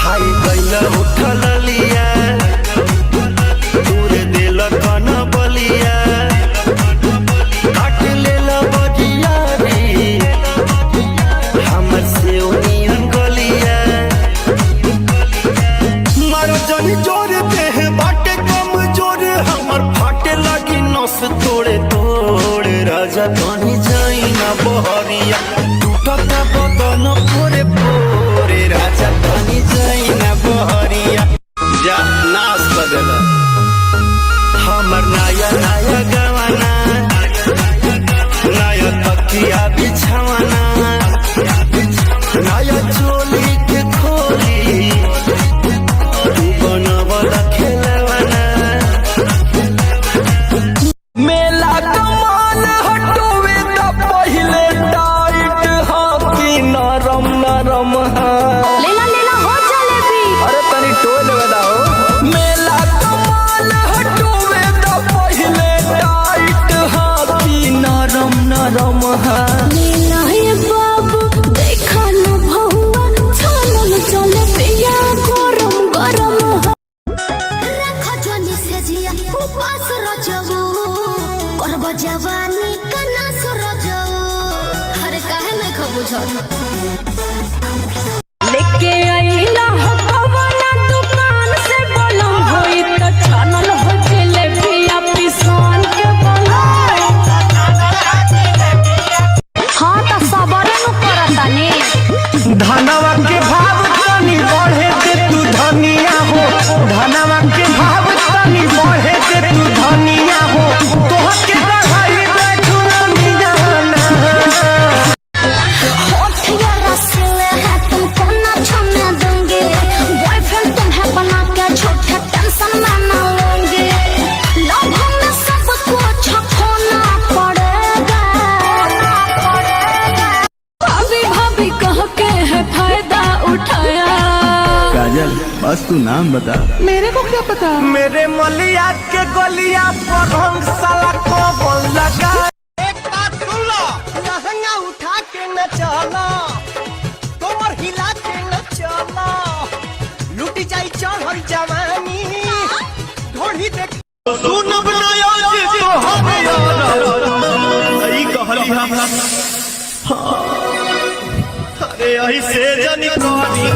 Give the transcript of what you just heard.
खाई गईला उठल लिया तूरे दिल कन बलिया काट लेला बजिया रे हमर से उनियन गलिया मारो जनी जोर देह बाटे कम जोर हमर फाटे लगी नस तोड़े तोड़े राजा कहीं जाई ना बहरिया टूटता बदन पोरे पोरे राजा कहीं जाई ना बहरिया जा नाश कर देला हमर नया नया गवाना नया तकिया बिछावाना नया चोली के खोली तू बनवला खेलवाना मेला कमान हटोवे त पहिले टाइट हाथी नरम नरम लेला लेला हो जलेबी। अरे तनी टोल बताओ मेला कमान हटोवे त पहिले टाइट हाथी नरम नरम लेला ये बाबू देखा न भौवा छानल जलेबिया गरम गरम रखो जनी से जिया उपास रजबू करब जवानी कना सरजबू हरे काहे न खबुझ लेके आइला हो पवना दुकान से बलम होई त छानल हो जलेबिया पिसान के बनाए हाँ त सबरे नु करतानी धनवा के भाव तनी बढ़े दे तू धनिया हो धनवा के भाव तनी बढ़े दे तू धनिया हो तोह के बढ़ाई बैठू मिया होठिया रसले है तुमको ना छूने दूंगी बॉयफ्रेंड तुम्हें बना के झूठे टेंशन में ना लूंगी लव में सबको छखोना पड़ेगा भाभी भाभी कह के है फायदा उठाया काजल बस तू नाम बता। मेरे को क्या पता मेरे मलिया के गलिया पर हम साला को बोल लगा एक बात सुन लो लहंगा उठा के न चला कमर हिला के न चला लुटी जाई चढ़ल जवानी ढोढ़ी देख सुनब न आज तो हम सही कहली अरे ऐसे जनी कहनी